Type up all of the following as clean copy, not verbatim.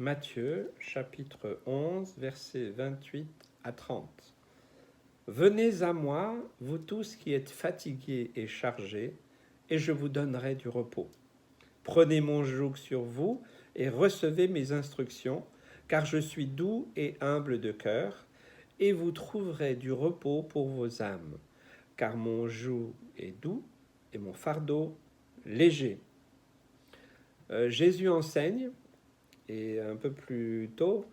Matthieu, chapitre 11, versets 28 à 30. Venez à moi, vous tous qui êtes fatigués et chargés, et je vous donnerai du repos. Prenez mon joug sur vous et recevez mes instructions, car je suis doux et humble de cœur, et vous trouverez du repos pour vos âmes, car mon joug est doux et mon fardeau léger. Jésus enseigne, et un peu plus tôt,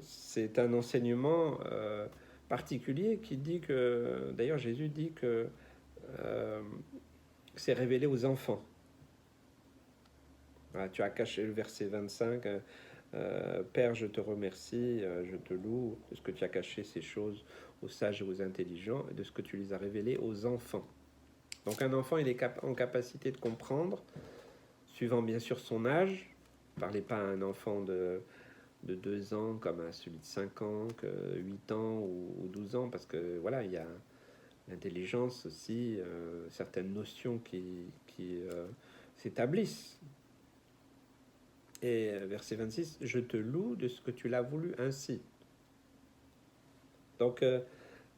c'est un enseignement particulier qui dit que, d'ailleurs Jésus dit que c'est révélé aux enfants. Voilà, tu as caché le verset 25, Père, je te remercie, je te loue de ce que tu as caché ces choses aux sages et aux intelligents, et de ce que tu les as révélées aux enfants. Donc un enfant, il est en capacité de comprendre, suivant bien sûr son âge. Ne parlez pas à un enfant de 2 ans comme à celui de 5 ans, 8 ans ou 12 ans, parce que voilà, il y a l'intelligence aussi, certaines notions qui s'établissent. Et verset 26, je te loue de ce que tu l'as voulu ainsi. Donc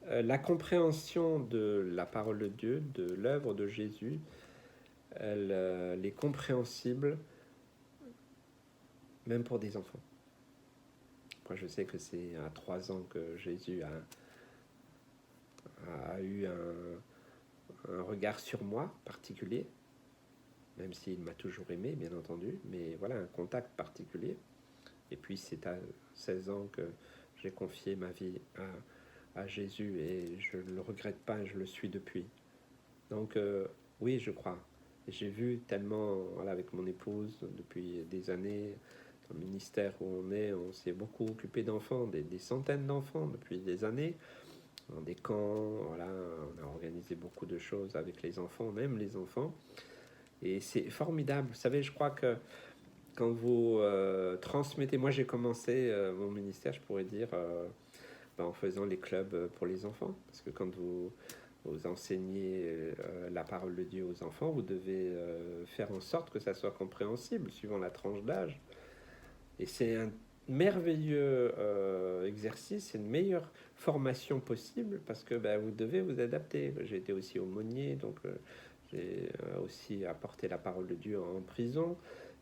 la compréhension de la parole de Dieu, de l'œuvre de Jésus, elle est compréhensible même pour des enfants. Moi, je sais que c'est à 3 ans que Jésus a eu un regard sur moi particulier, même s'il m'a toujours aimé, bien entendu, mais voilà, un contact particulier. Et puis, c'est à 16 ans que j'ai confié ma vie à Jésus, et je ne le regrette pas, je le suis depuis. Donc, oui, je crois. Et j'ai vu tellement, voilà, avec mon épouse, depuis des années, dans le ministère où on s'est beaucoup occupé d'enfants, des centaines d'enfants depuis des années, dans des camps, voilà, on a organisé beaucoup de choses avec les enfants, on aime les enfants, et c'est formidable. Vous savez, je crois que quand vous transmettez, moi j'ai commencé mon ministère, je pourrais dire, en faisant les clubs pour les enfants, parce que quand vous enseignez la parole de Dieu aux enfants, vous devez faire en sorte que ça soit compréhensible, suivant la tranche d'âge. Et c'est un merveilleux exercice, c'est une meilleure formation possible, parce que vous devez vous adapter. J'ai été aussi aumônier, donc j'ai aussi apporté la parole de Dieu en prison.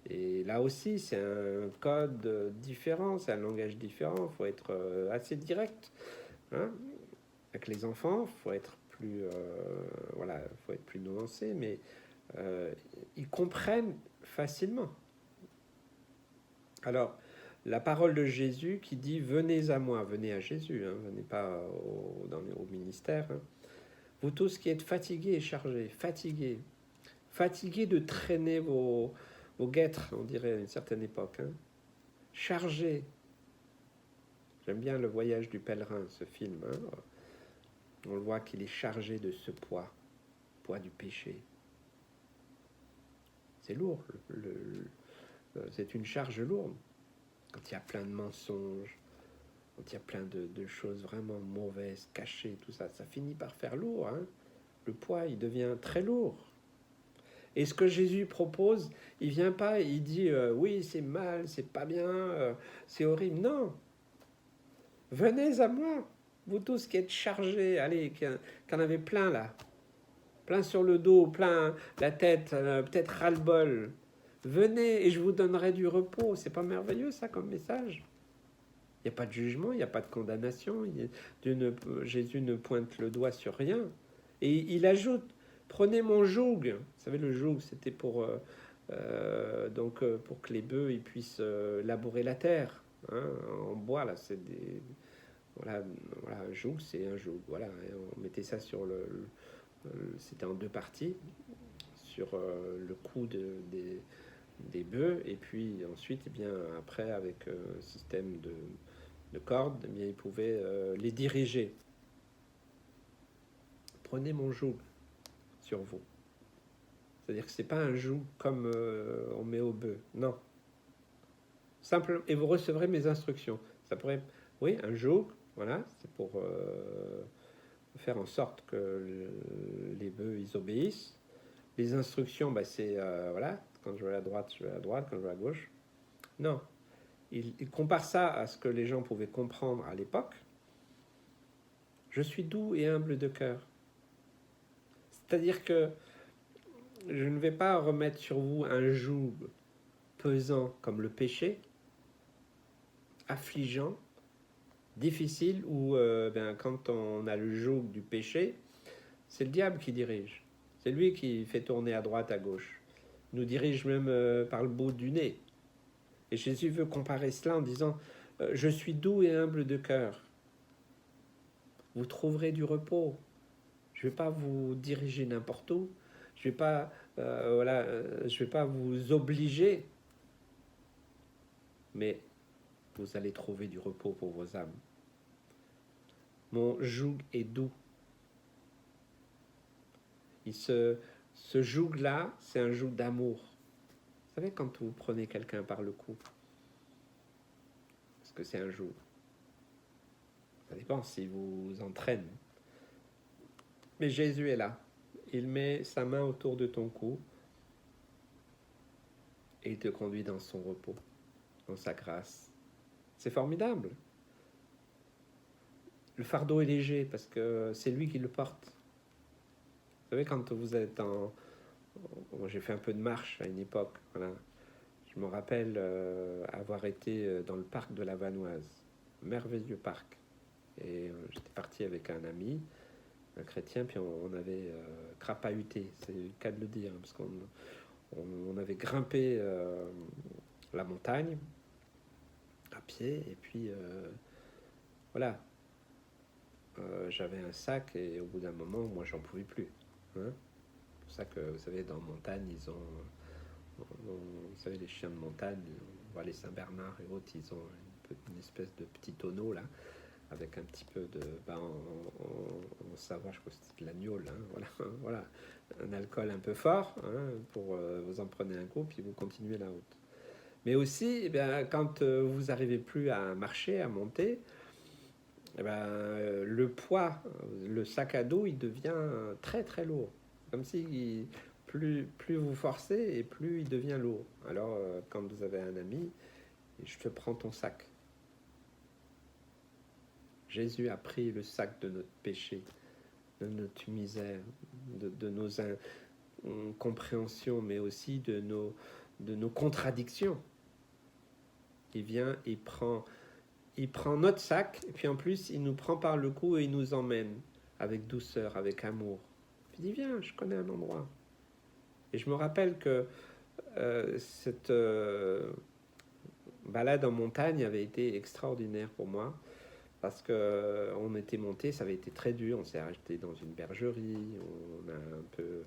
Et là aussi, c'est un code différent, c'est un langage différent. Il faut être assez direct, hein, avec les enfants. Il faut être plus, voilà, faut être plus nuancé, mais ils comprennent facilement. Alors, la parole de Jésus qui dit « Venez à moi », venez à Jésus, hein, venez pas au ministère. Hein. Vous tous qui êtes fatigués et chargés, fatigués de traîner vos guêtres, on dirait à une certaine époque. Hein. Chargés. J'aime bien Le Voyage du pèlerin, ce film. Hein. On le voit qu'il est chargé de ce poids du péché. C'est lourd, c'est une charge lourde. Quand il y a plein de mensonges, quand il y a plein de choses vraiment mauvaises, cachées, tout ça, ça finit par faire lourd. Hein. Le poids, il devient très lourd. Et ce que Jésus propose, il vient pas, il dit oui, c'est mal, c'est pas bien, c'est horrible. Non. Venez à moi, vous tous qui êtes chargés, allez, qui en avez plein là, plein sur le dos, plein la tête, peut-être ras-le-bol. Venez et je vous donnerai du repos. C'est pas merveilleux ça comme message? Il n'y a pas de jugement, il n'y a pas de condamnation. Jésus ne pointe le doigt sur rien. Et il ajoute, prenez mon joug. Vous savez, le joug, c'était pour que les bœufs ils puissent labourer la terre. Hein, en bois, là, c'est des... Voilà, un joug, c'est un joug. Voilà, et on mettait ça sur c'était en 2 parties, sur le cou des bœufs, et puis ensuite, eh bien, après, avec un système de cordes, eh bien, ils pouvaient les diriger. Prenez mon joug sur vous. C'est-à-dire que c'est pas un joug comme on met au bœuf. Non. Simple, et vous recevrez mes instructions. Ça pourrait, oui, un joug, voilà, c'est pour faire en sorte que les bœufs ils obéissent. Les instructions, c'est voilà, quand je vais à la droite, je vais à droite, quand je vais à gauche. Non, il compare ça à ce que les gens pouvaient comprendre à l'époque. Je suis doux et humble de cœur. C'est-à-dire que je ne vais pas remettre sur vous un joug pesant comme le péché, affligeant, difficile, où quand on a le joug du péché, c'est le diable qui dirige. C'est lui qui fait tourner à droite, à gauche. Il nous dirige même par le bout du nez. Et Jésus veut comparer cela en disant je suis doux et humble de cœur. Vous trouverez du repos. Je ne vais pas vous diriger n'importe où. Je ne vais pas, je vais pas vous obliger. Mais vous allez trouver du repos pour vos âmes. Mon joug est doux. Ce joug-là, c'est un joug d'amour. Vous savez, quand vous prenez quelqu'un par le cou, est-ce que c'est un joug? Ça dépend s'il vous entraîne. Mais Jésus est là. Il met sa main autour de ton cou et il te conduit dans son repos, dans sa grâce. C'est formidable. Le fardeau est léger parce que c'est lui qui le porte. Vous savez, quand vous êtes en... J'ai fait un peu de marche à une époque. Voilà. Je me rappelle avoir été dans le parc de la Vanoise. Merveilleux parc. Et j'étais parti avec un ami, un chrétien, puis on avait crapahuté, c'est le cas de le dire, parce qu'on avait grimpé la montagne à pied, et puis voilà, j'avais un sac, et au bout d'un moment, moi, j'en pouvais plus. Hein. C'est pour ça que, vous savez, dans la montagne, ils ont, vous savez, les chiens de montagne, on voit les Saint-Bernard et autres, ils ont une espèce de petit tonneau, là, avec un petit peu de... en Savoie, je crois que c'était de l'agneau, hein, voilà, voilà, un alcool un peu fort, hein, pour vous en prenez un coup, puis vous continuez la route. Mais aussi, eh bien, quand vous n'arrivez plus à marcher, à monter, eh bien, le poids, le sac à dos, il devient très très lourd. Comme si plus vous forcez et plus il devient lourd. Alors, quand vous avez un ami, je te prends ton sac. Jésus a pris le sac de notre péché, de notre misère, de nos incompréhensions, mais aussi de nos contradictions. Il vient, il prend notre sac, et puis en plus, il nous prend par le cou et il nous emmène avec douceur, avec amour. Il dit, viens, je connais un endroit. Et je me rappelle que cette balade en montagne avait été extraordinaire pour moi. Parce qu'on était monté, ça avait été très dur, on s'est arrêté dans une bergerie, on a un peu...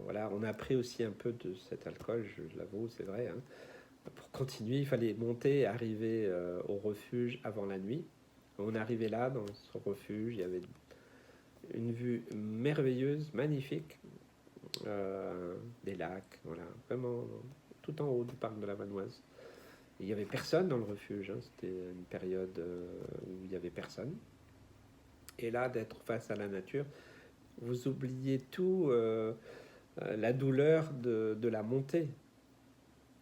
voilà, on a pris aussi un peu de cet alcool, je l'avoue, c'est vrai. Hein. Pour continuer, il fallait monter et arriver au refuge avant la nuit. On est arrivé là, dans ce refuge, il y avait une vue merveilleuse, magnifique, des lacs, voilà, vraiment tout en haut du parc de la Vanoise. Il n'y avait personne dans le refuge, hein. C'était une période où il n'y avait personne. Et là, d'être face à la nature, vous oubliez tout, la douleur de la montée.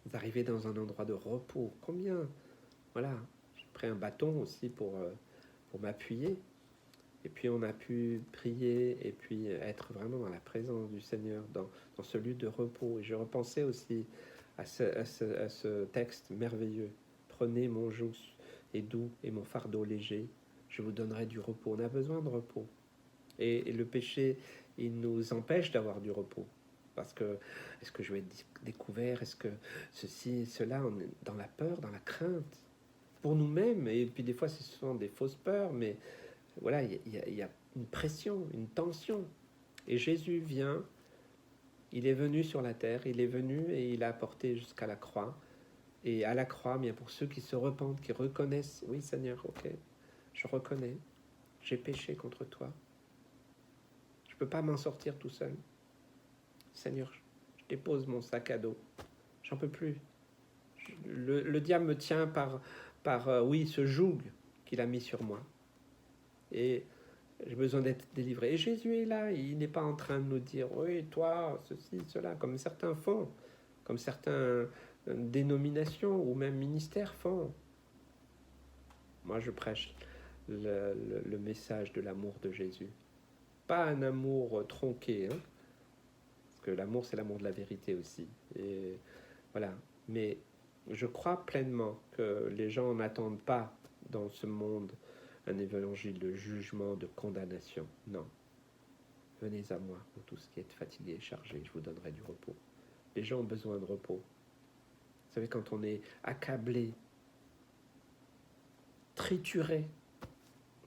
Vous arrivez dans un endroit de repos. Combien? Voilà, j'ai pris un bâton aussi pour m'appuyer. Et puis on a pu prier et puis être vraiment dans la présence du Seigneur, dans ce lieu de repos. Et je repensais aussi à ce texte merveilleux. Prenez mon joug et doux et mon fardeau léger, je vous donnerai du repos. On a besoin de repos. Et le péché, il nous empêche d'avoir du repos. Parce que, est-ce que je vais être découvert? Est-ce que ceci, cela, on est dans la peur, dans la crainte, pour nous-mêmes? Et puis des fois, ce sont des fausses peurs, mais voilà, il y a une pression, une tension. Et Jésus vient, il est venu sur la terre, il est venu et il a apporté jusqu'à la croix. Et à la croix, bien pour ceux qui se repentent, qui reconnaissent, oui Seigneur, ok, je reconnais, j'ai péché contre toi. Je ne peux pas m'en sortir tout seul. Seigneur, je dépose mon sac à dos. J'en peux plus. Le diable me tient par oui, ce joug qu'il a mis sur moi. Et j'ai besoin d'être délivré. Et Jésus est là, il n'est pas en train de nous dire, oui, toi, ceci, cela, comme certains font, comme certains dénomination ou même ministère font. Moi, je prêche le message de l'amour de Jésus. Pas un amour tronqué, hein, parce que l'amour, c'est l'amour de la vérité aussi. Et voilà. Mais je crois pleinement que les gens n'attendent pas dans ce monde un évangile de jugement, de condamnation. Non. Venez à moi, vous tous qui êtes fatigués et chargés, je vous donnerai du repos. Les gens ont besoin de repos. Vous savez, quand on est accablé, trituré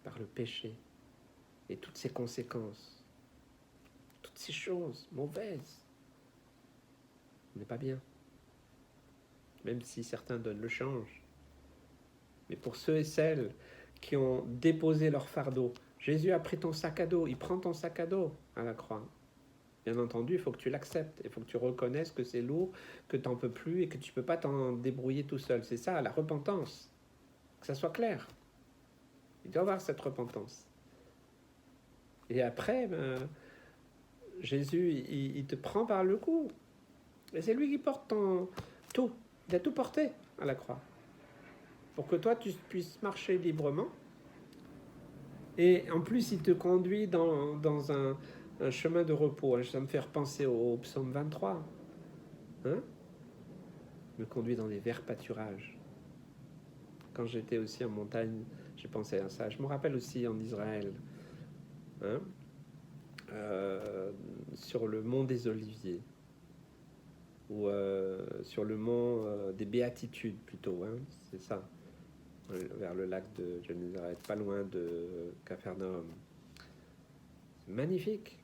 par le péché et toutes ses conséquences, toutes ces choses mauvaises, on n'est pas bien. Même si certains donnent le change. Mais pour ceux et celles qui ont déposé leur fardeau, Jésus a pris ton sac à dos, il prend ton sac à dos à la croix. Bien entendu, il faut que tu l'acceptes, il faut que tu reconnaisses que c'est lourd, que tu n'en peux plus et que tu ne peux pas t'en débrouiller tout seul. C'est ça, la repentance. Que ça soit clair. Il doit y avoir cette repentance. Et après, Jésus, il te prend par le cou. Et c'est lui qui porte tout. Il a tout porté à la croix. Pour que toi, tu puisses marcher librement. Et en plus, il te conduit dans un chemin de repos. Ça me fait repenser au psaume 23. Hein? Il me conduit dans les verts pâturages. Quand j'étais aussi en montagne, j'ai pensé à ça. Je me rappelle aussi en Israël, hein, sur le mont des Oliviers, ou sur le mont des Béatitudes plutôt, hein, c'est ça, vers le lac de Gennésaret, pas loin de Capharnaüm. Magnifique.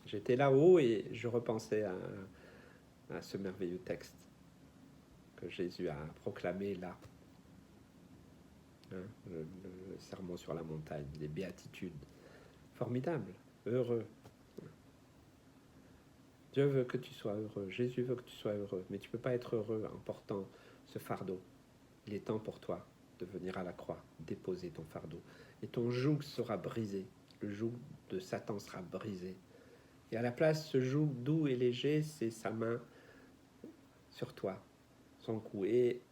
J'étais là-haut et je repensais à ce merveilleux texte que Jésus a proclamé là. Hein, le sermon sur la montagne, les béatitudes. Formidable, heureux. Dieu veut que tu sois heureux, Jésus veut que tu sois heureux, mais tu ne peux pas être heureux en portant ce fardeau. Il est temps pour toi de venir à la croix, déposer ton fardeau. Et ton joug sera brisé, le joug de Satan sera brisé. Et à la place, ce joug doux et léger, c'est sa main sur toi, son cou. Et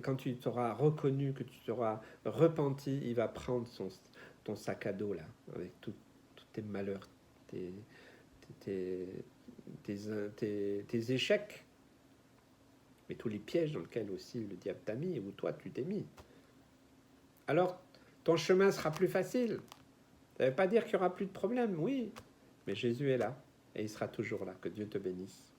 quand tu t'auras reconnu, que tu t'auras repenti, il va prendre ton sac à dos là, avec tous tes malheurs, tes échecs, mais tous les pièges dans lesquels aussi le diable t'a mis, ou toi tu t'es mis. Alors, ton chemin sera plus facile. Ça ne veut pas dire qu'il n'y aura plus de problème, oui, mais Jésus est là, et il sera toujours là. Que Dieu te bénisse.